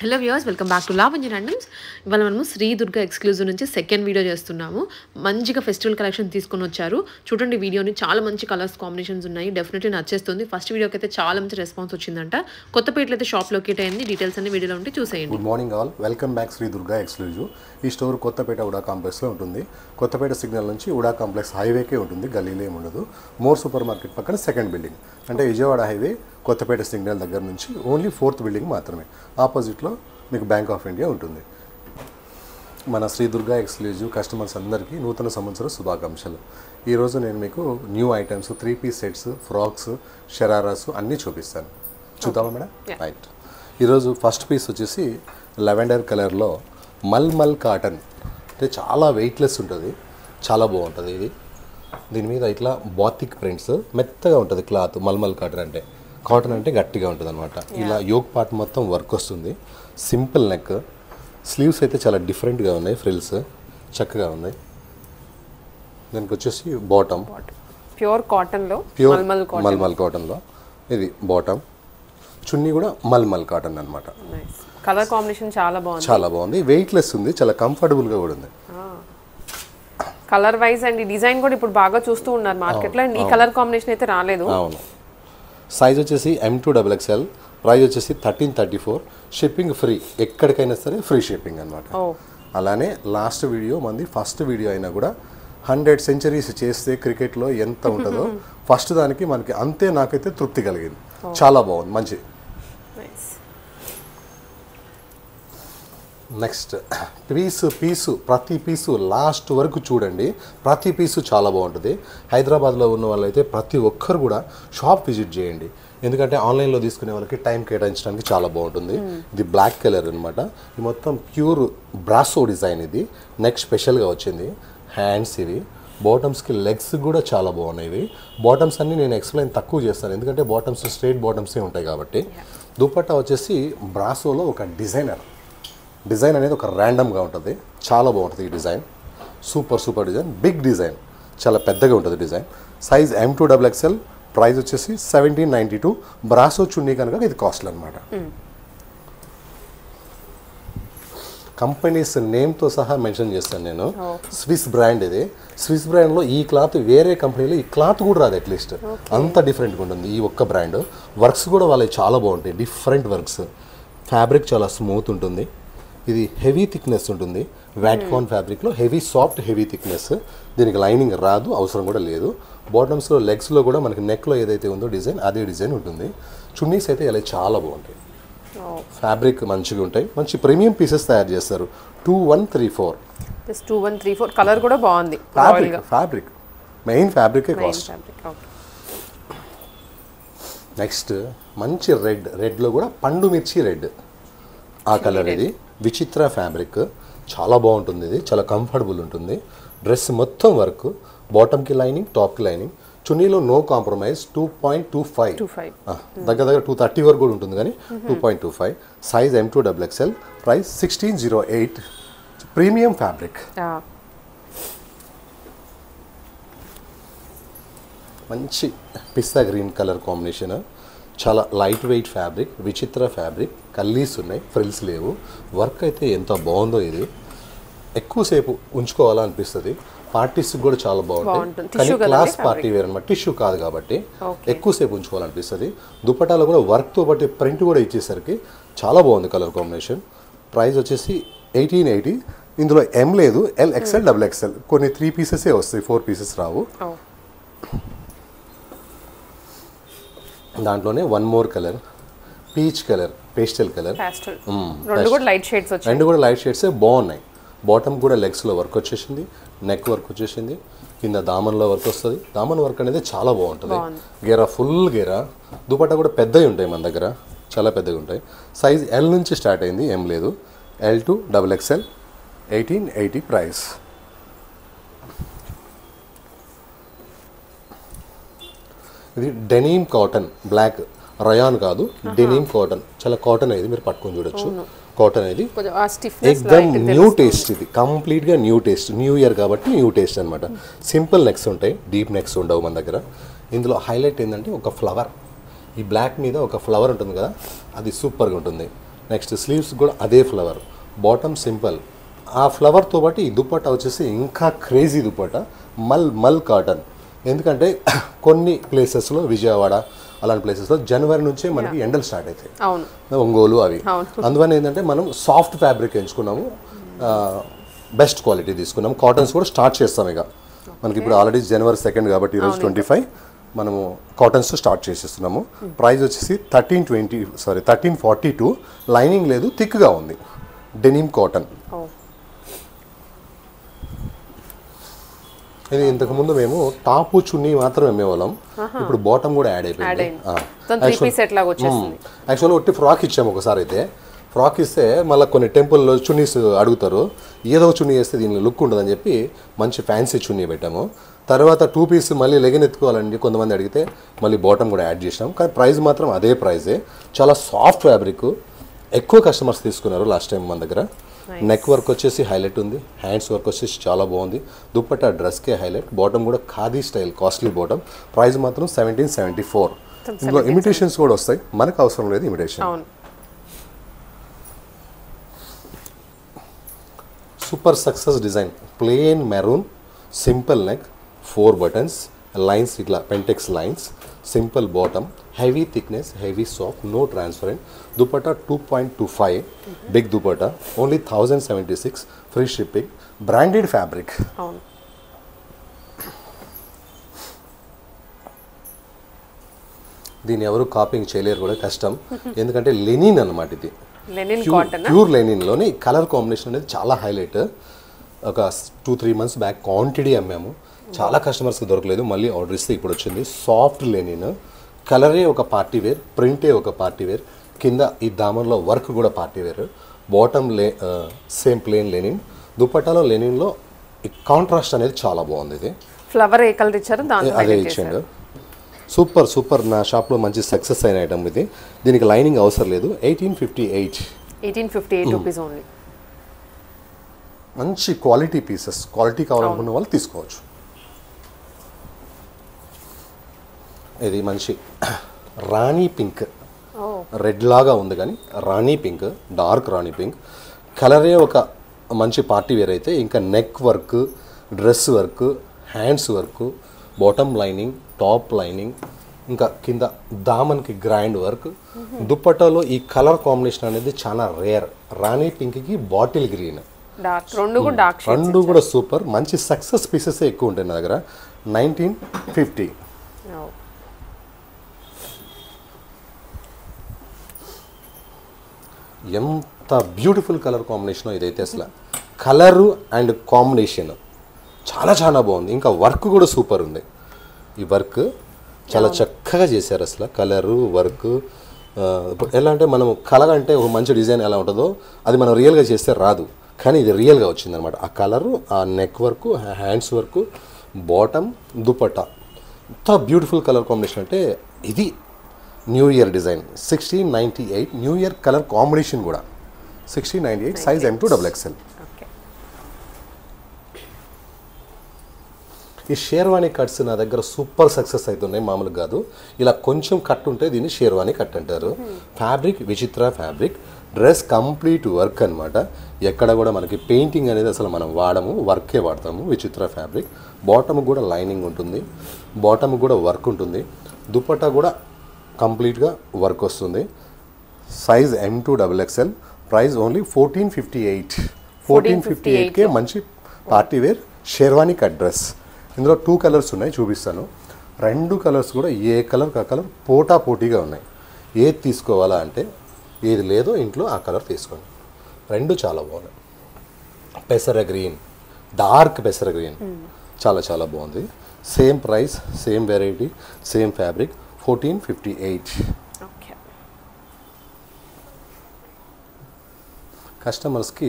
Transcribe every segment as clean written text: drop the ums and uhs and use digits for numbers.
Hello viewers, welcome back to Lavanya randoms. ఇవాళ మనము Shri Durga exclusive నుంచి సెకండ్ వీడియో చేస్తున్నాము. మంచిగా ఫెస్టివల్ కలెక్షన్ తీసుకొని వచ్చారు. చూడండి వీడియోని, చాలా మంచి కలర్స్ కాంబినేషన్స్ ఉన్నాయి. డెఫినెట్లీ నచ్చేస్తుంది. ఫస్ట్ వీడియోకి అయితే చాలా మంచి రెస్పాన్స్ వచ్చిందంట. కొత్తపేటలో అయితే షాప్ లొకేట్ అయింది. డీటెయిల్స్ అన్ని వీడియోలో ఉంటే చూసేయండి. Good morning all, welcome back Shri Durga exclusive. ఈ స్టోర్ కొత్తపేట ఉడా కాంప్లెక్స్లో ఉంటుంది. కొత్తపేట సిగ్నల్ నుంచి ఉడా కాంప్లెక్స్ హైవేకే ఉంటుంది, గల్లీలో ఏమి ఉండదు. మోర్ సూపర్ మార్కెట్ పక్కన సెకండ్ బిల్డింగ్, అంటే విజయవాడ హైవే కొత్తపేట సిగ్నల్ దగ్గర నుంచి ఓన్లీ 4th బిల్డింగ్ మాత్రమే. ఆపోజిట్లో మీకు బ్యాంక్ ఆఫ్ ఇండియా ఉంటుంది. మన శ్రీ దుర్గా ఎక్స్క్లూజివ్ కస్టమర్స్ అందరికీ నూతన సంవత్సర శుభాకాంక్షలు. ఈరోజు నేను మీకు new items 3-piece sets, frocks, shararas అన్నీ చూపిస్తాను. చూద్దామా మేడం? రైట్. ఈరోజు ఫస్ట్ పీస్ వచ్చేసి లెవెండర్ కలర్లో మల్మల్ కాటన్, అంటే చాలా వెయిట్లెస్ ఉంటుంది, చాలా బాగుంటుంది ఇది. దీని మీద ఇట్లా బాతిక్ ప్రింట్స్, మెత్తగా ఉంటుంది క్లాత్. మల్మల్ కాటన్ అంటే కాటన్ అంటే గట్టిగా ఉంటుంది అనమాట. ఇలా యోక్ పార్ట్ మొత్తం వర్క్ వస్తుంది. సింపుల్ నెక్, స్లీవ్స్ అయితే చాలా డిఫరెంట్గా ఉన్నాయి, ఫ్రిల్స్ చక్కగా ఉన్నాయి. దానికి వచ్చేసి బాటమ్ ప్యూర్ కాటన్లో, ప్యూర్ మల్మల్ కాటన్లో ఇది బాటమ్. చున్నీ కూడా మల్మల్ కాటన్ అనమాట. కలర్ కాంబినేషన్ చాలా బాగుంది, వెయిట్లెస్ ఉంది, చాలా కంఫర్టబుల్గా కూడా ఉంది. కలర్ వైజ్ అండ్ డిజైన్ కూడా ఇప్పుడు బాగా చూస్తూ ఉన్నారు మార్కెట్లో. ఈ కలర్ కాంబినేషన్ అయితే రాలేదు. అవును. సైజ్ వచ్చేసి M2XXL, ప్రైస్ వచ్చేసి 1334. షిప్పింగ్ ఫ్రీ, ఎక్కడికైనా సరే ఫ్రీ షిప్పింగ్ అనమాట. అలానే లాస్ట్ వీడియో మంది ఫస్ట్ వీడియో అయినా కూడా 100 సెంచరీస్ చేస్తే క్రికెట్లో ఎంత ఉంటుందో ఫస్ట్ దానికి మనకి అంతే. నాకైతే తృప్తి కలిగింది, చాలా బాగుంది, మంచి. నెక్స్ట్ పీసు ప్రతి పీసు లాస్ట్ వరకు చూడండి. ప్రతి పీసు చాలా బాగుంటుంది. హైదరాబాద్లో ఉన్న వాళ్ళైతే ప్రతి ఒక్కరు కూడా షాప్ విజిట్ చేయండి, ఎందుకంటే ఆన్లైన్లో తీసుకునే వాళ్ళకి టైం కేటాయించడానికి చాలా బాగుంటుంది. ఇది బ్లాక్ కలర్ అనమాట. ఇది మొత్తం ప్యూర్ బ్రాసో డిజైన్. ఇది నెక్ స్పెషల్గా వచ్చింది. హ్యాండ్స్ ఇవి, బాటమ్స్కి లెగ్స్ కూడా చాలా బాగున్నాయి. ఇవి బాటమ్స్ అన్నీ నేను ఎక్స్ప్లెయిన్ తక్కువ చేస్తాను, ఎందుకంటే బాటమ్స్ స్ట్రైట్ బాటమ్సే ఉంటాయి కాబట్టి. దుపట్టా వచ్చేసి బ్రాసోలో ఒక డిజైన్ అనేది ఒక ర్యాండమ్గా ఉంటుంది, చాలా బాగుంటుంది ఈ design. Super design, big design, చాలా పెద్దగా ఉంటుంది డిజైన్. సైజ్ M2XXL, ప్రైస్ వచ్చేసి 1792. బ్రాసో చున్నీ కనుక ఇది కాస్ట్లు అనమాట. కంపెనీస్ నేమ్తో సహా మెన్షన్ చేస్తాను నేను. స్విస్ బ్రాండ్ ఇది. స్విస్ బ్రాండ్లో ఈ క్లాత్ వేరే కంపెనీలో ఈ క్లాత్ కూడా రాదు, అట్లీస్ట్ అంత డిఫరెంట్గా ఉంటుంది ఈ ఒక్క బ్రాండ్. వర్క్స్ కూడా వాళ్ళకి చాలా బాగుంటాయి, డిఫరెంట్ వర్క్స్. ఫ్యాబ్రిక్ చాలా స్మూత్ ఉంటుంది. ఇది హెవీ థిక్నెస్ ఉంటుంది. వాటికాన్ ఫ్యాబ్రిక్లో సాఫ్ట్ హెవీ థిక్నెస్. దీనికి లైనింగ్ రాదు, అవసరం కూడా లేదు. బాటమ్స్లో, లెగ్స్లో కూడా మనకి నెక్లో ఏదైతే ఉందో డిజైన్, అదే డిజైన్ ఉంటుంది. చున్నీస్ అయితే ఇలా చాలా బాగుంటాయి. ఫ్యాబ్రిక్ మంచిగా ఉంటాయి, మంచి ప్రీమియం పీసెస్ తయారు చేస్తారు. 2134 కలర్ కూడా బాగుంది. ఫ్యాబ్రిక్ మెయిన్ ఫ్యాబ్రికే కాస్ట్. నెక్స్ట్ మంచి రెడ్లో కూడా పండు మిర్చి రెడ్, ఆ కలర్. ఇది విచిత్ర ఫ్యాబ్రిక్, చాలా బాగుంటుంది. ఇది చాలా కంఫర్టబుల్ ఉంటుంది. డ్రెస్ మొత్తం వర్క్, బాటమ్కి లైనింగ్, టాప్కి లైనింగ్. చున్నీలో నో కాంప్రమైజ్. 2.25 దగ్గర 230 వరకు కూడా ఉంటుంది, కానీ 2.25. Size M2XXL, price 1608. Premium fabric, మంచి పిస్తా గ్రీన్ కలర్ కాంబినేషన్. చాలా లైట్ వెయిట్ ఫ్యాబ్రిక్, విచిత్ర ఫ్యాబ్రిక్. కల్లీస్ ఉన్నాయి, ఫ్రిల్స్ లేవు. వర్క్ అయితే ఎంత బాగుందో. ఇది ఎక్కువసేపు ఉంచుకోవాలనిపిస్తుంది. పార్టీస్ కూడా చాలా బాగుంటుంది, కానీ క్లాస్ పార్టీ వేర్ అనమాట, టిష్యూ కాదు కాబట్టి ఎక్కువసేపు ఉంచుకోవాలనిపిస్తుంది. దుపట్టాలో కూడా వర్క్తో బట్టి ప్రింట్ కూడా ఇచ్చేసరికి చాలా బాగుంది కలర్ కాంబినేషన్. ప్రైస్ వచ్చేసి 1880. ఇందులో M లేదు, LXL, XXL. కొన్ని 3 పీసెసే వస్తాయి, 4 పీసెస్ రావు. దాంట్లోనే one more colour, peach colour, pastel colour. రెండు కూడా లైట్ షేడ్సే బాగున్నాయి. బాటమ్ కూడా లెగ్స్లో వర్క్ వచ్చేసింది, నెక్ వర్క్ వచ్చేసింది, కింద దామన్లో వర్క్ వస్తుంది. దామన్ వర్క్ అనేది చాలా బాగుంటుంది. గేరా, ఫుల్ గేరా. దుపట్టా కూడా పెద్దవి ఉంటాయి మన దగ్గర, చాలా పెద్దగా ఉంటాయి. సైజ్ L నుంచి స్టార్ట్ అయింది, M లేదు. L2XXL, 1880 price. ఇది డెనిమ్ కాటన్, బ్లాక్ రయాన్ కాదు, డెనిమ్ కాటన్. చాలా కాటన్ అనేది మీరు పట్టుకొని చూడొచ్చు. కాటన్ అనేది ఎక్దమ్ న్యూ టేస్ట్. ఇది కంప్లీట్గా న్యూ టేస్ట్. న్యూ ఇయర్ కాబట్టి న్యూ టేస్ట్ అనమాట. సింపుల్ నెక్స్ ఉంటాయి, డీప్ నెక్స్ ఉండవు మన దగ్గర. ఇందులో హైలైట్ ఏంటంటే ఒక ఫ్లవర్, ఈ బ్లాక్ మీద ఒక ఫ్లవర్ ఉంటుంది కదా, అది సూపర్గా ఉంటుంది. నెక్స్ట్ స్లీవ్స్ కూడా అదే ఫ్లవర్, బాటమ్ సింపుల్. ఆ ఫ్లవర్తో పాటు ఈ దుపట్టా వచ్చేసి ఇంకా క్రేజీ దుపట్టా, మల్ కాటన్. ఎందుకంటే కొన్ని ప్లేసెస్లో విజయవాడ అలాంటి ప్లేసెస్లో జనవరి నుంచే మనకి ఎండలు స్టార్ట్ అవుతాయి, ఒంగోలు అవి. అందువల్ల ఏంటంటే మనం సాఫ్ట్ ఫ్యాబ్రిక్ ఎంచుకున్నాము, బెస్ట్ క్వాలిటీ తీసుకున్నాము. కాటన్స్ కూడా స్టార్ట్ చేస్తాం. ఇక మనకి ఇప్పుడు ఆల్రెడీ జనవరి 2 కాబట్టి ఈరోజు 25 మనము కాటన్స్ స్టార్ట్ చేసేస్తున్నాము. ప్రైస్ వచ్చేసి 1342. లైనింగ్ లేదు, థిక్గా ఉంది, డెనిమ్ కాటన్. ఇది ఇంతకుముందు మేము టాపు చున్నీ మాత్రం అమ్మేవాళ్ళం, ఇప్పుడు బాటమ్ కూడా యాడ్ అయిపోయింది. యాక్చువల్గా ఒట్టి ఫ్రాక్ ఇచ్చాము ఒకసారి. అయితే ఫ్రాక్ ఇస్తే మళ్ళీ కొన్ని టెంపుల్లో చున్నీస్ అడుగుతారు, ఏదో చున్నీ వేస్తే దీనిలో లుక్ ఉంటుందని చెప్పి మంచి ఫ్యాన్సీ చున్నీ పెట్టాము. తర్వాత 2 పీస్ మళ్ళీ లెగిన్ ఎత్తుకోవాలండి కొంతమంది అడిగితే మళ్ళీ బాటమ్ కూడా యాడ్ చేసినాం. కానీ ప్రైస్ మాత్రం అదే ప్రైజే. చాలా సాఫ్ట్ ఫ్యాబ్రిక్, ఎక్కువ కస్టమర్స్ తీసుకున్నారు లాస్ట్ టైం మన దగ్గర. నెక్ వర్క్ వచ్చేసి హైలైట్ ఉంది, హ్యాండ్స్ వర్క్ వచ్చేసి చాలా బాగుంది. దుపట్టా డ్రెస్కే హైలైట్, బాటమ్ కూడా khadi style costly bottom. Price మాత్రం 1774. ఇందులో ఇమిటేషన్స్ కూడా వస్తాయి, మనకు అవసరం లేదు imitation. Super success design, plain maroon, simple neck, 4 buttons, lines ఇట్లా పెంటెక్స్ lines, simple bottom, heavy thickness, heavy soft, no transparent. Dupatta 2.25 big dupatta, only 1076, free shipping, branded fabric. దీన్ని ఎవరు కాపింగ్ చేయలేరు కూడా, కష్టం. ఎందుకంటే లెనిన్ అన్నమాట ఇది, ప్యూర్ లెనిన్లోనే కలర్ కాంబినేషన్ అనేది చాలా హైలైట్. ఒక 2-3 months బ్యాక్ క్వాంటిటీ అమ్మాము, చాలా కస్టమర్స్కి దొరకలేదు, మళ్ళీ ఆర్డర్ ఇస్తే ఇప్పుడు వచ్చింది. సాఫ్ట్ లెనిన్, కలరే ఒక పార్టీ వేర్, ప్రింటే ఒక పార్టీ వేర్, కింద ఈ దామన్లో వర్క్ కూడా party wear, bottom same plain linen, దుపట్టాలో లెనిన్లో ఈ కాంట్రాస్ట్ అనేది చాలా బాగుంది. ఇది ఫ్లవర్ ఏ కలర్ ఇచ్చారు అదే ఇచ్చాడు. సూపర్ నా షాప్లో మంచి సక్సెస్ అయిన ఐటమ్ ఇది. దీనికి లైనింగ్ అవసరం లేదు. 1858 రూపీస్ ఓన్లీ. మంచి క్వాలిటీ పీసెస్, క్వాలిటీ కావాలనుకున్న వాళ్ళు తీసుకోవచ్చు. ఇది మంచి రాణి పింక్, రెడ్ లాగా ఉంది కానీ రాణి పింక్, డార్క్ రాణి పింక్. కలరే ఒక మంచి పార్టీ వేర్ అయితే ఇంకా neck work, dress work, hands work, bottom lining, top lining, ఇంకా కింద దామన్కి గ్రాండ్ వర్క్. దుప్పటాలో ఈ కలర్ కాంబినేషన్ అనేది చాలా రేర్. రాణి పింక్కి బాటిల్ గ్రీన్, రెండు కూడా సూపర్. మంచి సక్సెస్ పీసెస్ ఎక్కువ ఉంటాయి నా దగ్గర. 1950. ఎంత బ్యూటిఫుల్ కలర్ కాంబినేషన్ ఇదైతే, అసలు కలరు అండ్ కాంబినేషన్ చాలా బాగుంది. ఇంకా వర్క్ కూడా సూపర్ ఉంది. ఈ వర్క్ చాలా చక్కగా చేశారు అసలు, కలరు వర్క్. ఎలా అంటే మనం కలర్ అంటే ఒక మంచి డిజైన్ ఎలా ఉంటుందో అది మనం రియల్గా చేస్తే రాదు, కానీ ఇది రియల్గా వచ్చిందనమాట. ఆ కలరు, ఆ neck work, hands work, bottom, dupatta, ఎంత బ్యూటిఫుల్ కలర్ కాంబినేషన్ అంటే ఇది. New year design, 1698. New year colour combination కూడా 1698, సైజ్ M2XXL. ఈ షేర్వాణి కట్స్ నా దగ్గర సూపర్ సక్సెస్ అవుతున్నాయి, మామూలుగా కాదు. ఇలా కొంచెం కట్ ఉంటే దీన్ని షేర్వాణి కట్ అంటారు. ఫ్యాబ్రిక్ విచిత్ర ఫ్యాబ్రిక్, డ్రెస్ కంప్లీట్ వర్క్ అనమాట. ఎక్కడ కూడా మనకి పెయింటింగ్ అనేది అసలు మనం వాడము, వర్కే వాడతాము. విచిత్ర ఫ్యాబ్రిక్. బాటమ్ కూడా లైనింగ్ ఉంటుంది, బాటమ్ కూడా వర్క్ ఉంటుంది. దుపట్టా కూడా కంప్లీట్గా వర్క్ వస్తుంది. Size M2XXL. Price only 1458. 1458కే మంచి party wear sherwani cut dress. ఇందులో 2 కలర్స్ ఉన్నాయి, చూపిస్తాను. 2 కలర్స్ కూడా ఏ కలర్ ఆ కలర్ పోటీగా ఉన్నాయి. ఏది తీసుకోవాలా అంటే ఏది లేదో ఇంట్లో ఆ కలర్ తీసుకోండి. 2 చాలా బాగున్నాయి. పెసర గ్రీన్, డార్క్ పెసర గ్రీన్, చాలా బాగుంది. Same price, same variety, same fabric, 1458. కస్టమర్స్కి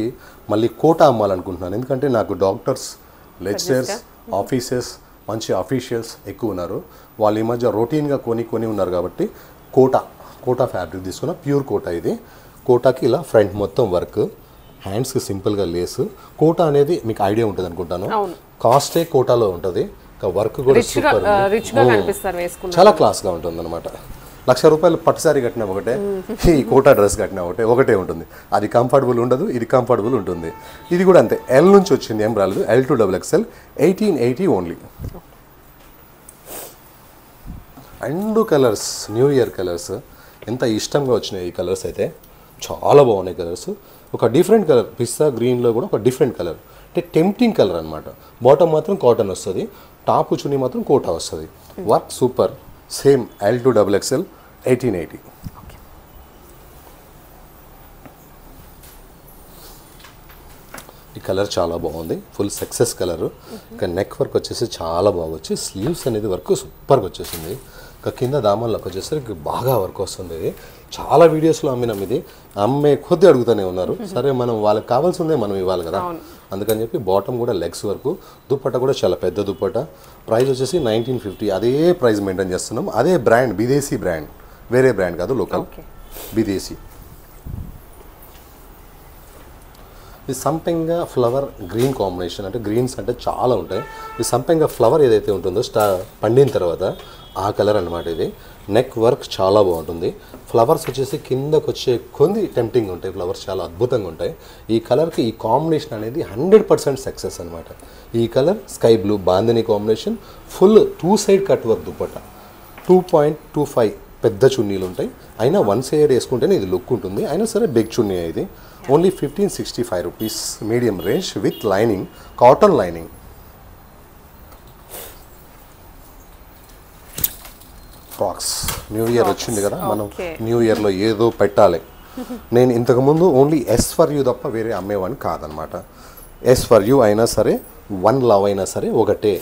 మళ్ళీ కోటా అమ్మాలనుకుంటున్నాను, ఎందుకంటే నాకు డాక్టర్స్, లెక్చరర్స్, ఆఫీసెస్, మంచి అఫీషియల్స్ ఎక్కువ ఉన్నారు. వాళ్ళు ఈ మధ్య రొటీన్గా కొని ఉన్నారు కాబట్టి కోటా ఫ్యాబ్రిక్ తీసుకున్న, ప్యూర్ కోటా ఇది. కోటాకి ఇలా ఫ్రంట్ మొత్తం వర్క్, హ్యాండ్స్కి సింపుల్గా లేస్. కోటా అనేది మీకు ఐడియా ఉంటుంది అనుకుంటాను, కాస్టే కోటాలో ఉంటుంది. వర్క్ కూడా సూపర్, చాలా క్లాస్గా ఉంటుంది అనమాట. ₹1,00,000 పట్టు సారీ కట్టినా ఒకటే, ఈ కోటా డ్రెస్ కట్టినా ఒకటే ఉంటుంది. అది కంఫర్టబుల్ ఉండదు, ఇది కంఫర్టబుల్ ఉంటుంది. ఇది కూడా అంతే, ఎల్ నుంచి వచ్చింది, ఏం రాలేదు. L to XXL 1880 only. And colours new year colours ఎంత ఇష్టంగా వచ్చినాయి. ఈ కలర్స్ అయితే చాలా బాగున్నాయి కలర్స్. ఒక డిఫరెంట్ కలర్, పిస్తా గ్రీన్లో కూడా ఒక డిఫరెంట్ కలర్, అంటే టెంప్టింగ్ కలర్ అనమాట. బాటమ్ మాత్రం కాటన్ వస్తుంది, టాప్ చున్నీ మాత్రం కోటా వస్తుంది. Work super. Same L to XXL 1880. ఈ కలర్ చాలా బాగుంది, ఫుల్ సక్సెస్ కలర్. ఇంకా నెక్ వర్క్ వచ్చేసి చాలా బాగా వచ్చి, స్లీవ్స్ అనేది వర్క్ సూపర్గా వచ్చేసింది. ఇంకా కింద దామన్లోకి వచ్చేసరికి బాగా వర్క్ వస్తుంది. ఇది చాలా వీడియోస్లో అమ్మినాం, ఇది అమ్మే కొద్ది అడుగుతూనే ఉన్నారు. సరే మనం వాళ్ళకి కావాల్సిందే మనం ఇవ్వాలి కదా, అందుకని చెప్పి బాటమ్ కూడా లెగ్స్ వరకు, దుప్పట్ట కూడా చాలా పెద్ద దుప్పట్ట. ప్రైస్ వచ్చేసి 1950. అదే ప్రైస్ మెయింటైన్ చేస్తున్నాం. అదే బ్రాండ్, విదేశీ బ్రాండ్, వేరే బ్రాండ్ కాదు, లోకల్ విదేశీ. ఈ సంపెంగ ఫ్లవర్ గ్రీన్ కాంబినేషన్, అంటే గ్రీన్స్ అంటే చాలా ఉంటాయి. ఈ సంపెంగ ఫ్లవర్ ఏదైతే ఉంటుందో పండిన తర్వాత ఆ కలర్ అనమాట ఇది. నెక్ వర్క్ చాలా బాగుంటుంది. ఫ్లవర్స్ వచ్చేసి కిందకు వచ్చే కొన్ని టెంప్టింగ్ ఉంటాయి, ఫ్లవర్స్ చాలా అద్భుతంగా ఉంటాయి. ఈ కలర్కి ఈ కాంబినేషన్ అనేది 100% సక్సెస్ అనమాట. ఈ colour sky blue bandhani combination, full 2 side cut work dupatta, 2.25 పెద్ద చున్నీలు ఉంటాయి. అయినా 1 సైడ్ వేసుకుంటేనే ఇది లుక్ ఉంటుంది. అయినా సరే బిగ్ చున్నీ ఇది. Only 1565 rupees, medium range with lining, cotton lining. Frocks new year వచ్చింది కదా, మనం న్యూ ఇయర్లో ఏదో పెట్టాలి. నేను ఇంతకుముందు ఓన్లీ ఎస్ ఫర్ యూ తప్ప వేరే అమ్మేవాడిని కాదనమాట. ఎస్ ఫర్ యూ అయినా సరే, వన్ లవ్ అయినా సరే ఒకటే.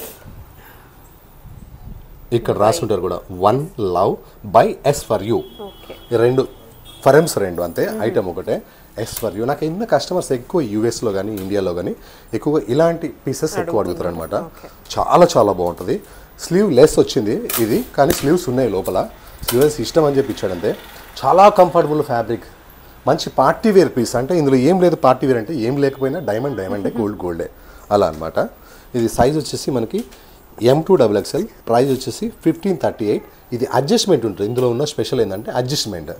ఇక్కడ రాసుంటారు కూడా, one love by s for you. రెండు ఫరెమ్స్, రెండు అంతే, ఐటమ్ ఒకటే, ఎస్ ఫర్ యూ. నాకు ఎన్నో కస్టమర్స్ ఎక్కువ యూఎస్లో కానీ ఇండియాలో కానీ ఎక్కువగా ఇలాంటి పీసెస్ ఎక్కువ అడుగుతారు అనమాట. చాలా చాలా బాగుంటుంది. స్లీవ్ లెస్ వచ్చింది ఇది, కానీ స్లీవ్స్ ఉన్నాయి లోపల. స్లీవ్లెస్ ఇష్టం అని చెప్పి ఇచ్చాడంతే. చాలా కంఫర్టబుల్ ఫ్యాబ్రిక్, మంచి పార్టీ వేర్ పీస్. అంటే ఇందులో ఏం లేదు, పార్టీ వేర్ అంటే ఏం లేకపోయినా డైమండే, గోల్డే అలా అనమాట. ఇది సైజ్ వచ్చేసి మనకి M to XXL. ప్రైస్ వచ్చేసి 1538. ఇది అడ్జస్ట్మెంట్ ఉంటుంది. ఇందులో ఉన్న స్పెషల్ ఏంటంటే అడ్జస్ట్మెంట్,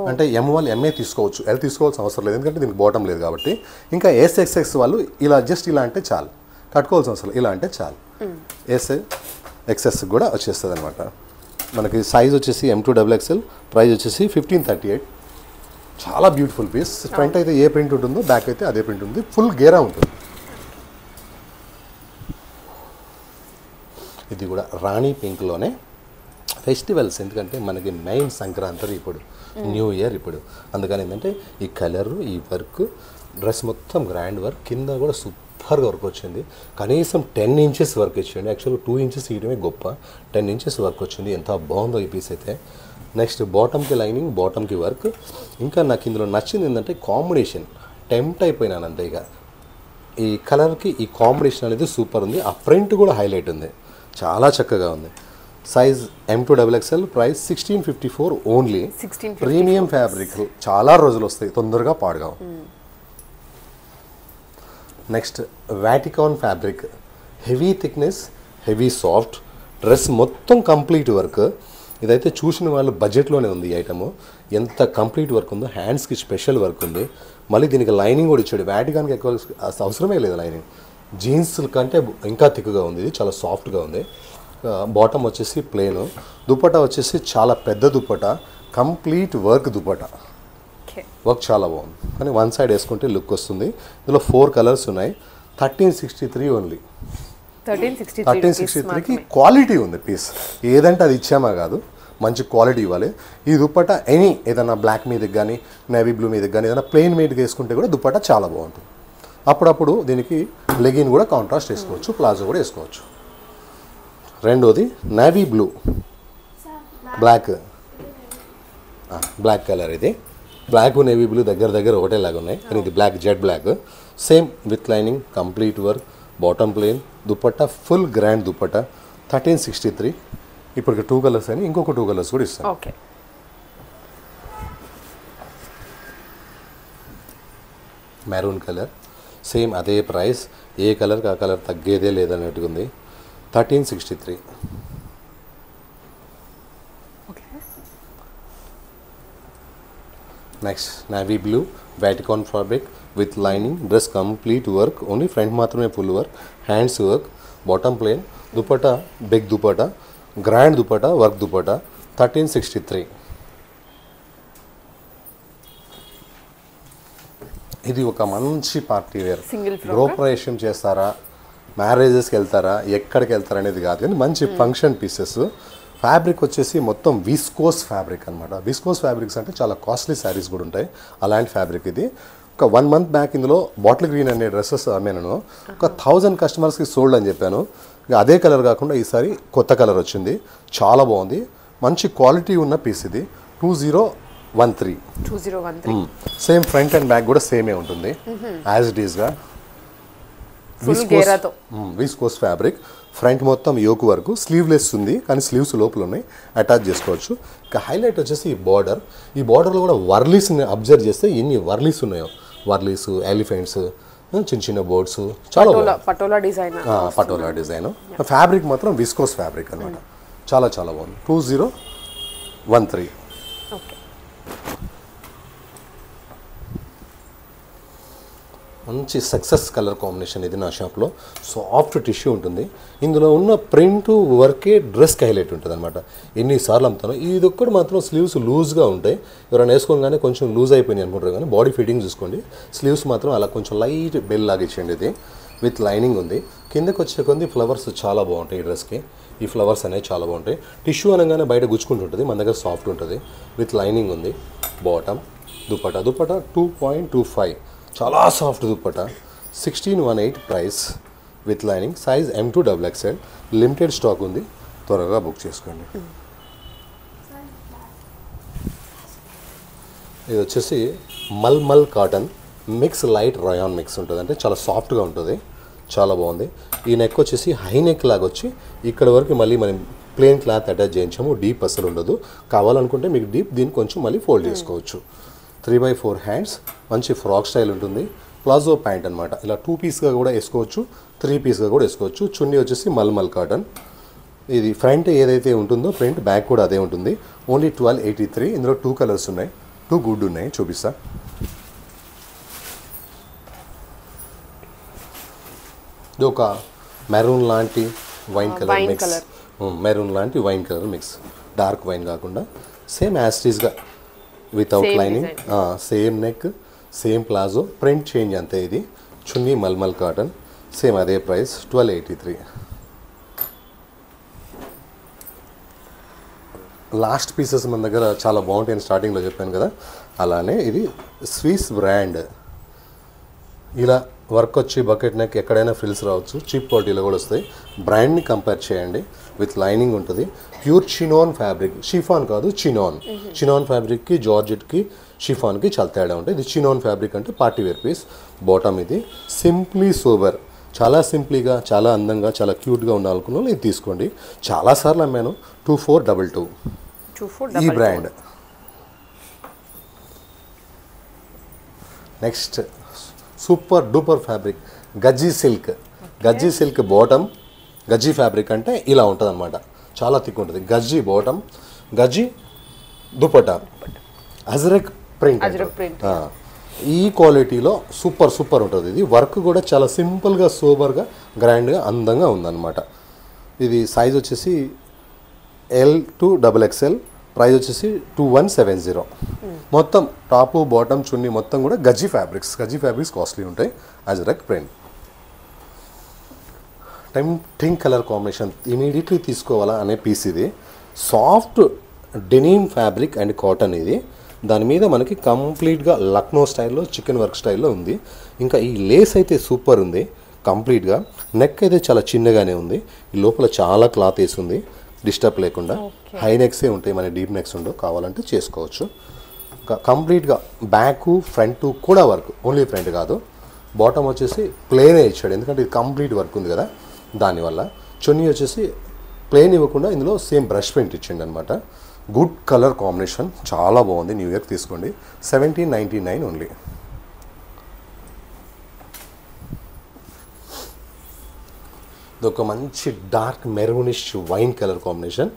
అంటే M వాళ్ళు MA తీసుకోవచ్చు, L తీసుకోవాల్సిన అవసరం లేదు, ఎందుకంటే దీనికి బాటమ్ లేదు కాబట్టి. ఇంకా SXX వాళ్ళు ఇలా జస్ట్ ఇలా అంటే చాలు, కట్టుకోవాల్సిన అవసరం, ఇలా అంటే చాలు. SXS కూడా వచ్చేస్తుంది అనమాట. మనకి సైజ్ వచ్చేసి M to XXL. ప్రైస్ వచ్చేసి 1538. చాలా బ్యూటిఫుల్ పీస్. ఫ్రంట్ అయితే ఏ ప్రింట్ ఉంటుందో బ్యాక్ అయితే అదే ప్రింట్ ఉంది. ఫుల్ గేరా ఉంటుంది. ఇది కూడా రాణి పింక్లోనే ఫెస్టివల్స్, ఎందుకంటే మనకి మెయిన్ సంక్రాంతి ఇప్పుడు, న్యూ ఇయర్ ఇప్పుడు. అందుకని ఏంటంటే ఈ కలరు, ఈ వర్క్, డ్రెస్ మొత్తం గ్రాండ్ వర్క్, కింద కూడా సూపర్గా వర్క్ వచ్చింది. కనీసం 10 ఇంచెస్ వర్క్ ఇచ్చింది. యాక్చువల్గా 2 ఇంచెస్ ఇవ్వడమే గొప్ప, 10 ఇంచెస్ వర్క్ వచ్చింది. ఎంత బాగుందో ఈ పీస్ అయితే. నెక్స్ట్ బాటమ్కి లైనింగ్, బాటమ్కి వర్క్. ఇంకా నాకు ఇందులో నచ్చింది ఏంటంటే కాంబినేషన్, టెంప్ట్ అయిపోయినాను అంతే. ఇక ఈ కలర్కి ఈ కాంబినేషన్ అనేది సూపర్ ఉంది. ఆ ప్రింట్ కూడా హైలైట్ ఉంది, చాలా చక్కగా ఉంది. Size M to XXL. Price 1654 only. Premium fabric, చాలా రోజులు వస్తాయి, తొందరగా పాడుగావు. Next Vatican fabric, heavy thickness, heavy soft, dress మొత్తం కంప్లీట్ వర్క్. ఇదైతే చూసిన వాళ్ళు బడ్జెట్లోనే ఉంది ఈ ఐటమ్. ఎంత కంప్లీట్ వర్క్ ఉందో, హ్యాండ్స్కి స్పెషల్ వర్క్ ఉంది. మళ్ళీ దీనికి లైనింగ్ కూడా ఇచ్చాడు. వాటికాన్కి ఎక్కువ అవసరమే లేదు లైనింగ్, జీన్స్ కంటే ఇంకా థిక్గా ఉంది. ఇది చాలా సాఫ్ట్గా ఉంది. బాటమ్ వచ్చేసి ప్లేను, దుపట్టా వచ్చేసి చాలా పెద్ద dupatta, complete work dupatta. Work చాలా బాగుంది, కానీ 1 సైడ్ వేసుకుంటే లుక్ వస్తుంది. ఇందులో 4 కలర్స్ ఉన్నాయి. 1363 ఓన్లీ. 1363కి క్వాలిటీ ఉంది పీస్. ఏదంటే అది ఇచ్చామా కాదు, మంచి క్వాలిటీ ఇవ్వాలి. ఈ దుపట్టా ఏదైనా బ్లాక్ మీదకి కానీ, నేవీ బ్లూ మీదకి కానీ, ఏదైనా ప్లెయిన్ మీదకి వేసుకుంటే కూడా దుపట్టా చాలా బాగుంటుంది. అప్పుడప్పుడు దీనికి లెగిన్ కూడా కాంట్రాస్ట్ వేసుకోవచ్చు, ప్లాజో కూడా వేసుకోవచ్చు. రెండోది నేవీ బ్లూ, బ్లాక్ కలర్. ఇది బ్లాక్ నేవీ బ్లూ దగ్గర ఒకటేలాగా ఉన్నాయి, కానీ ఇది black, jet black. Same with lining, complete work, bottom plain, dupatta full grand dupatta. 1363. ఇప్పటికి 2 కలర్స్ అని, ఇంకొక 2 కలర్స్ కూడా ఇస్తాను. మెరూన్ కలర్, సేమ్ అదే ప్రైస్, ఏ కలర్కి ఆ కలర్ తగ్గేదే లేదన్నట్టుగా ఉంది. 1363. Next navy blue Vatican fabric with lining, dress complete work, only front మాత్రమే full work, hands work, bottom plain, dupatta big dupatta, grand dupatta, work dupatta, 1363. ఇది ఒక మంచి పార్టీ వేర్. గృహప్రవేశం చేస్తారా, మ్యారేజెస్కి వెళ్తారా, ఎక్కడికి వెళ్తారా అనేది కాదు కానీ మంచి ఫంక్షన్ పీసెస్. ఫ్యాబ్రిక్ వచ్చేసి మొత్తం విస్కోస్ ఫ్యాబ్రిక్ అనమాట. విస్కోస్ ఫ్యాబ్రిక్స్ అంటే చాలా కాస్ట్లీ శారీస్ కూడా ఉంటాయి, అలాంటి ఫ్యాబ్రిక్ ఇది. ఒక 1 month బ్యాక్ ఇందులో బాటిల్ గ్రీన్ అనే డ్రెస్సెస్ అమ్మాను. ఒక 1000 కస్టమర్స్కి సోల్డ్ అని చెప్పాను. ఇక అదే కలర్ కాకుండా ఈసారి కొత్త కలర్ వచ్చింది, చాలా బాగుంది. మంచి క్వాలిటీ ఉన్న పీస్ ఇది. 2013. సేమ్ ఫ్రంట్ అండ్ బ్యాక్ కూడా సేమే ఉంటుంది యాజ్ ఇట్ ఈస్గా. విస్కోస్ ఫ్యాబ్రిక్, ఫ్రంట్ మొత్తం యోక్ వరకు, స్లీవ్లెస్ ఉంది కానీ స్లీవ్స్ లోపల ఉన్నాయి, అటాచ్ చేసుకోవచ్చు. ఇక హైలైట్ వచ్చేసి ఈ బార్డర్. ఈ బార్డర్లో కూడా వర్లీస్ని అబ్జర్వ్ చేస్తే ఎన్ని వర్లీస్ ఉన్నాయో, వర్లీస్, ఎలిఫెంట్స్, చిన్న చిన్న బోర్డ్స్, చాలా పటోలా డిజైన్. ఫ్యాబ్రిక్ మాత్రం విస్కోస్ ఫ్యాబ్రిక్ అనమాట, చాలా చాలా బాగుంది. 2013. మంచి సక్సెస్ కలర్ కాంబినేషన్ ఇది నా షాప్లో. సాఫ్ట్ టిష్యూ ఉంటుంది, ఇందులో ఉన్న ప్రింట్ వర్కే డ్రెస్కి హైలైట్ ఉంటుంది అనమాట. ఎన్నిసార్లు అమ్ముతాను. ఇది ఒక్కటి మాత్రం స్లీవ్స్ లూజ్గా ఉంటాయి, ఎవరైనా వేసుకోగానే కొంచెం లూజ్ అయిపోయినాయి అనుకుంటారు కానీ బాడీ ఫిట్టింగ్ చూసుకోండి. స్లీవ్స్ మాత్రం అలా కొంచెం లైట్ బెల్ లాగా ఇచ్చేయండి. ఇది విత్ లైనింగ్ ఉంది. కిందకి వచ్చే కొద్ది ఫ్లవర్స్ చాలా బాగుంటాయి ఈ డ్రెస్కి. ఈ ఫ్లవర్స్ అనేవి చాలా బాగుంటాయి. టిష్యూ అనగానే బయట గుచ్చుకుంటుంటుంది, మన దగ్గర సాఫ్ట్ ఉంటుంది. విత్ లైనింగ్ ఉంది. బాటమ్, దుపట్టా 2.25, చాలా soft dupatta. 1618 price with lining. Size M2 XXL. Limited stock ఉంది, త్వరగా బుక్ చేసుకోండి. ఇది వచ్చేసి mulmul cotton mix, light rayon mix ఉంటుంది, అంటే చాలా సాఫ్ట్గా ఉంటుంది, చాలా బాగుంది. ఈ నెక్ వచ్చేసి హై నెక్ లాగా వచ్చి ఇక్కడ వరకు మళ్ళీ మనం ప్లెయిన్ క్లాత్ అటాచ్ చేయించాము. డీప్ అసలు ఉండదు, కావాలనుకుంటే మీకు డీప్ దీన్ని కొంచెం మళ్ళీ ఫోల్డ్ చేసుకోవచ్చు. 3/4 హ్యాండ్స్, మంచి ఫ్రాక్ స్టైల్ ఉంటుంది. ప్లాజో ప్యాంట్ అనమాట, ఇలా 2 పీస్గా కూడా వేసుకోవచ్చు, 3 పీస్గా కూడా వేసుకోవచ్చు. చున్నీ వచ్చేసి మల్మల్ కాటన్. ఇది ఫ్రంట్ ఏదైతే ఉంటుందో ప్రింట్, బ్యాక్ కూడా అదే ఉంటుంది. ఓన్లీ 1283. ఇందులో 2 కలర్స్ ఉన్నాయి, 2 గుడ్ ఉన్నాయి, చూపిస్తా. ఇది ఒక మెరూన్ లాంటి వైన్ కలర్ మిక్స్, మెరూన్ లాంటి wine colour mix, dark wine కాకుండా సేమ్ యాస్టీస్గా without lining, same neck, same palazzo, print change అంతే. ఇది చున్నీ మల్మల్ కాటన్, సేమ్ అదే ప్రైస్ 1283. లాస్ట్ పీసెస్ మన దగ్గర చాలా బాగుంటాయని స్టార్టింగ్లో చెప్పాను కదా, అలానే ఇది స్విస్ బ్రాండ్. ఇలా వర్క్ వచ్చి బకెట్ నెక్ ఎక్కడైనా ఫ్రిల్స్ రావచ్చు, చీప్ క్వాలిటీలో కూడా వస్తాయి. బ్రాండ్ని కంపేర్ చేయండి. విత్ లైనింగ్ ఉంటుంది. ప్యూర్ చినాన్ ఫ్యాబ్రిక్, షిఫాన్ కాదు చినాన్. చినాన్ ఫ్యాబ్రిక్కి జార్జెట్కి షిఫాన్కి చాలా తేడా ఉంటుంది. ఇది చినాన్ ఫ్యాబ్రిక్ అంటే పార్టీ వేర్ పీస్. బాటమ్ ఇది సింప్లీ సోబర్, చాలా సింప్లీగా, చాలా అందంగా, చాలా క్యూట్గా ఉండాలనుకున్న వాళ్ళు ఇది తీసుకోండి. చాలాసార్లు అమ్మాను. 2422 ఈ brand. Next super duper fabric gajji silk. Gajji silk bottom, gajji fabric అంటే ఇలా ఉంటుంది అనమాట, చాలా థిక్ ఉంటుంది. Gajji bottom, gajji dupatta, ajrakh print. ఈ క్వాలిటీలో సూపర్ సూపర్ ఉంటుంది. ఇది వర్క్ కూడా చాలా సింపుల్గా, సూపర్గా, గ్రాండ్గా, అందంగా ఉందన్నమాట. ఇది సైజ్ వచ్చేసి L2 XXL. ప్రైస్ వచ్చేసి 2170. మొత్తం టాపు బాటమ్ చున్నీ మొత్తం కూడా gajji fabrics. Gajji fabrics costly ఉంటాయి. Ajrak print. Tempting colour combination, immediately తీసుకోవాలా అనే పీస్ ఇది. Soft denim fabric and cotton ఇది. దాని మీద మనకి కంప్లీట్గా లక్నో స్టైల్లో, చికెన్ వర్క్ స్టైల్లో ఉంది. ఇంకా ఈ లేస్ అయితే సూపర్ ఉంది కంప్లీట్గా. నెక్ అయితే చాలా చిన్నగానే ఉంది. ఈ లోపల చాలా క్లాత్ వేసి ఉంది, డిస్టర్బ్ లేకుండా. హై నెక్సే ఉంటాయి, మన డీప్ నెక్స్ ఉండవు, కావాలంటే చేసుకోవచ్చు. కంప్లీట్గా బ్యాక్ ఫ్రంట్ కూడా వర్క్, ఓన్లీ ఫ్రంట్ కాదు. బాటమ్ వచ్చేసి ప్లెయినే ఇచ్చాడు, ఎందుకంటే ఇది కంప్లీట్ వర్క్ ఉంది కదా దానివల్ల. చున్నీ వచ్చేసి ప్లెయిన్ ఇవ్వకుండా ఇందులో సేమ్ బ్రష్ పెయింట్ ఇచ్చిండు అనమాట. గుడ్ కలర్ కాంబినేషన్, చాలా బాగుంది. న్యూ ఇయర్ తీసుకోండి. 1799 ఓన్లీ. ఇది ఒక మంచి dark maroonish wine colour combination.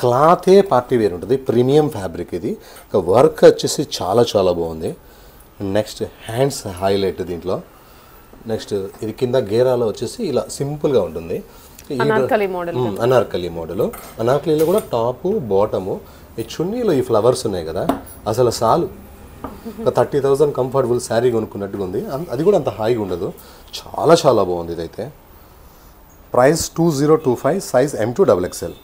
క్లాతే పార్టీ వేర్ ఉంటుంది, ప్రీమియం ఫ్యాబ్రిక్ ఇది. ఇక వర్క్ వచ్చేసి చాలా చాలా బాగుంది. నెక్స్ట్ హ్యాండ్స్ హైలైట్ దీంట్లో. నెక్స్ట్ ఇది కింద గేరాలో వచ్చేసి ఇలా సింపుల్గా ఉంటుంది. అనార్కలి మోడల్. అనార్కలి మోడల్. అనార్కలీలో కూడా టాపు బాటము ఈ చున్నీలో ఈ ఫ్లవర్స్ ఉన్నాయి కదా, అసలు సాలు 30,000 కంఫర్టబుల్ శారీ కొనుక్కున్నట్టుగా ఉంది. అది కూడా అంత హాయిగా ఉండదు. చాలా చాలా బాగుంది ఇదైతే. Price 2025, size M2 XXL.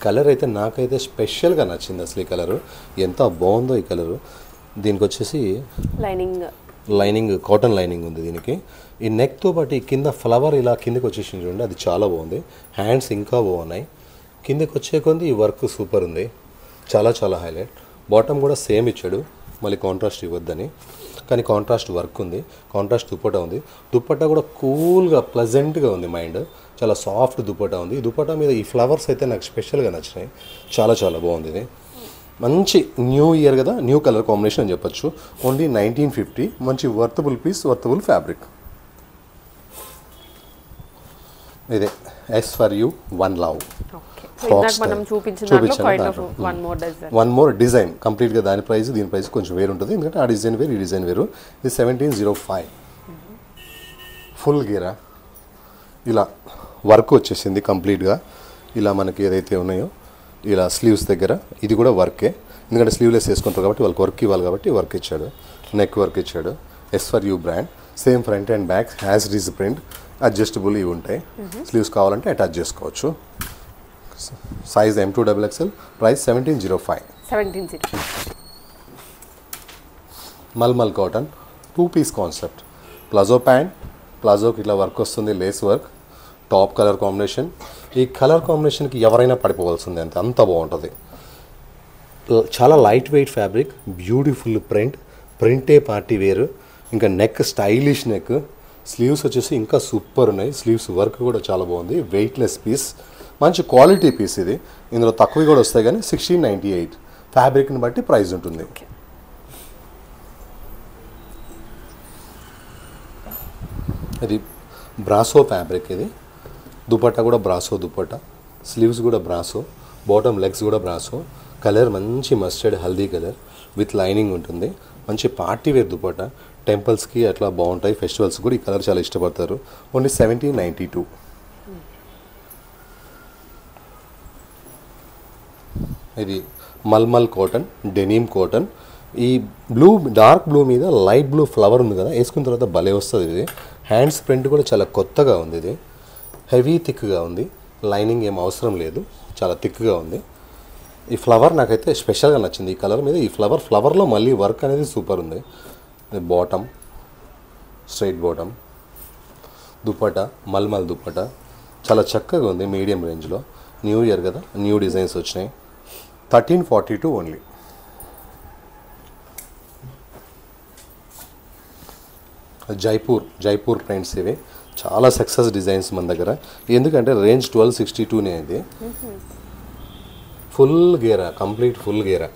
Colour అయితే నాకైతే స్పెషల్గా నచ్చింది అసలు. ఈ కలరు ఎంత బాగుందో ఈ కలరు. దీనికి వచ్చేసి లైనింగ్ కాటన్ లైనింగ్ ఉంది దీనికి. ఈ నెక్తో పాటు ఈ కింద ఫ్లవర్ ఇలా కిందకి వచ్చేసింది చూడండి, అది చాలా బాగుంది. హ్యాండ్స్ ఇంకా బాగున్నాయి. కిందకి వచ్చే కొద్ది ఈ వర్క్ సూపర్ ఉంది, చాలా చాలా హైలైట్. బాటమ్ కూడా సేమ్ ఇచ్చాడు, మళ్ళీ కాంట్రాస్ట్ ఇవ్వద్దని, కానీ కాంట్రాస్ట్ వర్క్ ఉంది. కాంట్రాస్ట్ దుప్పటా ఉంది. దుప్పటా కూడా కూల్గా ప్లెజెంట్గా ఉంది. మైండ్ చాలా సాఫ్ట్ దుప్పటా ఉంది. ఈ దుప్పటా మీద ఈ ఫ్లవర్స్ అయితే నాకు స్పెషల్గా నచ్చినాయి. చాలా చాలా బాగుంది ఇది. మంచి న్యూ ఇయర్ కదా, న్యూ కలర్ కాంబినేషన్ అని చెప్పొచ్చు. ఓన్లీ 1950. మంచి వర్తబుల్ పీస్, వర్తబుల్ ఫ్యాబ్రిక్. ఇదే s for you one love. One more design కంప్లీట్గా దాని ప్రైస్ దీని ప్రైస్ కొంచెం వేరు ఉంటుంది, ఎందుకంటే ఆ డిజైన్ వేరు ఈ డిజైన్ వేరు. ఇది 1705. ఫుల్ గీరా ఇలా వర్క్ వచ్చేసింది కంప్లీట్గా. ఇలా మనకి ఏదైతే ఉన్నాయో ఇలా స్లీవ్స్ దగ్గర ఇది కూడా వర్కే, ఎందుకంటే స్లీవ్లెస్ వేసుకుంటారు కాబట్టి వాళ్ళకి వర్క్ ఇవ్వాలి కాబట్టి వర్క్ ఇచ్చాడు. నెక్ వర్క్ ఇచ్చాడు. S for you brand. Same front and back has రీజ్ ప్రింట్. అడ్జస్టబుల్ ఇవి ఉంటాయి. స్లీవ్స్ కావాలంటే అటాచ్ చేసుకోవచ్చు. Size M2 XXL. Price 1705. Mulmul cotton 2 piece concept. Palazzo pant, ప్లాజోకి ఇట్లా వర్క్ వస్తుంది, lace work. Top colour combination. ఈ కలర్ కాంబినేషన్కి ఎవరైనా పడిపోవాల్సిందే, అంత బాగుంటుంది. చాలా లైట్ వెయిట్ ఫ్యాబ్రిక్, బ్యూటిఫుల్ ప్రింటే పార్టీ వేరు. ఇంకా నెక్ స్టైలిష్ నెక్. స్లీవ్స్ వచ్చేసి ఇంకా సూపర్ ఉన్నాయి. స్లీవ్స్ వర్క్ కూడా చాలా బాగుంది. వెయిట్లెస్ పీస్, మంచి క్వాలిటీ పీస్ ఇది. ఇందులో తక్కువ కూడా వస్తాయి కానీ 1698. ఫ్యాబ్రిక్ని బట్టి ప్రైస్ ఉంటుంది. ఇది బ్రాసో ఫ్యాబ్రిక్. ఇది దుపట్టా కూడా బ్రాసో దుపట్టా. స్లీవ్స్ కూడా బ్రాసో, బాటమ్ లెగ్స్ కూడా బ్రాసో. కలర్ మంచి mustard haldi colour with lining ఉంటుంది. మంచి పార్టీ వేర్ దుపట్టా. టెంపుల్స్కి అట్లా బాగుంటాయి, ఫెస్టివల్స్ కూడా ఈ కలర్ చాలా ఇష్టపడతారు. ఓన్లీ 1792. ఇది మల్మల్ కాటన్, డెనిమ్ కాటన్. ఈ బ్లూ, డార్క్ బ్లూ మీద లైట్ బ్లూ ఫ్లవర్ ఉంది కదా, వేసుకున్న తర్వాత భలే వస్తుంది ఇది. హ్యాండ్స్ ప్రింట్ కూడా చాలా కొత్తగా ఉంది. ఇది హెవీ థిక్గా ఉంది. లైనింగ్ ఏం అవసరం లేదు, చాలా థిక్గా ఉంది. ఈ ఫ్లవర్ నాకైతే స్పెషల్గా నచ్చింది. ఈ కలర్ మీద ఈ ఫ్లవర్లో మళ్ళీ వర్క్ అనేది సూపర్ ఉంది. Bottom straight bottom. Dupatta mulmul dupatta చాలా చక్కగా ఉంది. మీడియం రేంజ్లో. న్యూ ఇయర్ కదా, న్యూ డిజైన్స్ వచ్చినాయి. 1342 ఓన్లీ. జైపూర్ ప్రింట్స్ ఇవి చాలా సక్సెస్ డిజైన్స్ మన దగ్గర. ఎందుకంటే రేంజ్ 1262నే. ఇది ఫుల్ గేరా, కంప్లీట్ ఫుల్ గేరా.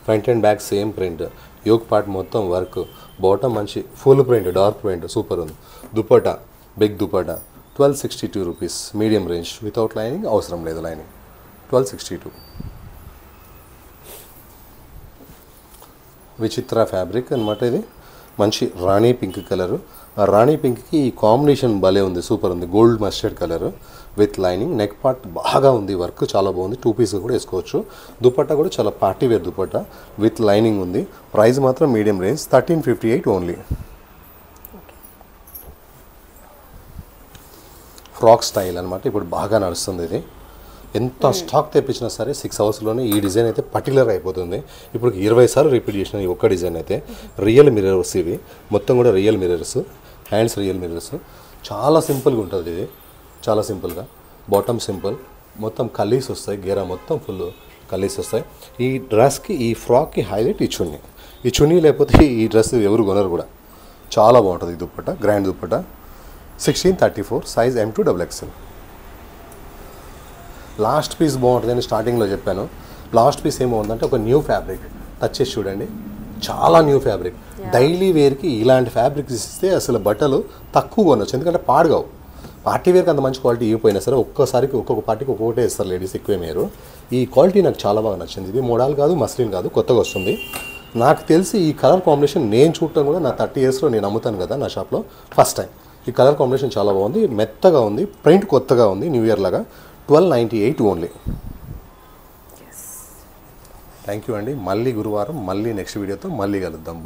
Front and back same print. Yoke part మొత్తం వర్క్. బాటమ్ మంచి full print, dark print super ఉంది. Dupatta big dupatta 1262 rupees. Medium range without lining, అవసరం లేదు లైనింగ్. 1262. విచిత్ర ఫ్యాబ్రిక్ అనమాట ఇది. మంచి రాణి పింక్ కలరు. ఆ రాణి పింక్కి ఈ కాంబినేషన్ భలే ఉంది, సూపర్ ఉంది. Gold mustard colour with lining. Neck part బాగా ఉంది, వర్క్ చాలా బాగుంది. 2 పీస్ కూడా వేసుకోవచ్చు. దుపట్టా కూడా చాలా party wear dupatta with lining ఉంది. ప్రైస్ మాత్రం medium range 1358 only. Frock style అనమాట, ఇప్పుడు బాగా నడుస్తుంది ఇది. ఎంత స్టాక్ తెప్పించినా సరే 6 అవర్స్లోనే ఈ డిజైన్ అయితే పర్టికులర్ అయిపోతుంది. ఇప్పుడు 20 సార్లు రిపీట్ చేసిన ఈ ఒక్క డిజైన్ అయితే. రియల్ మిర్రర్స్ ఇవి మొత్తం కూడా, real mirrors. Hands real mirrors. చాలా సింపుల్గా ఉంటుంది ఇది, చాలా సింపుల్గా. బాటమ్ సింపుల్, మొత్తం కలీస్ వస్తాయి. గేరా మొత్తం ఫుల్ కలీస్ వస్తాయి. ఈ డ్రెస్కి, ఈ ఫ్రాక్కి హైలైట్ ఈ చున్నీ. ఈ చున్నీ లేకపోతే ఈ డ్రెస్ ఎవరు కొనరు కూడా. చాలా బాగుంటుంది ఈ dupatta, grand dupatta. 1634, size M2 XXL. Last piece బాగుంటుంది అని స్టార్టింగ్లో చెప్పాను. లాస్ట్ పీస్ ఏమవుతుందంటే ఒక న్యూ ఫ్యాబ్రిక్. టచ్ చేసి చూడండి, చాలా న్యూ ఫ్యాబ్రిక్. డైలీ వేర్కి ఇలాంటి ఫ్యాబ్రిక్స్ ఇస్తే అసలు బట్టలు తక్కువ కొనొచ్చు, ఎందుకంటే పాడుగావు. పార్టీ వేర్కి అంత మంచి క్వాలిటీ ఇవ్వకపోయినా సరే ఒక్కోసారికి ఒక్కొక్క పార్టీకి ఒక్కొక్కటే ఇస్తారు లేడీస్, ఎక్కువే మీరు. ఈ క్వాలిటీ నాకు చాలా బాగా నచ్చింది. ఇది మోడల్ కాదు, మస్లిన్ కాదు, కొత్తగా వస్తుంది. నాకు తెలిసి ఈ కలర్ కాంబినేషన్ నేను చూడటం కూడా నా 30 ఇయర్స్లో నేను అమ్ముతాను కదా నా షాప్లో ఫస్ట్ టైం. ఈ కలర్ కాంబినేషన్ చాలా బాగుంది, మెత్తగా ఉంది, ప్రింట్ కొత్తగా ఉంది, న్యూ ఇయర్ లాగా. 1298 ఓన్లీ. థ్యాంక్ యూ అండి. మళ్ళీ గురువారం మళ్ళీ నెక్స్ట్ వీడియోతో మళ్ళీ కలుద్దాం.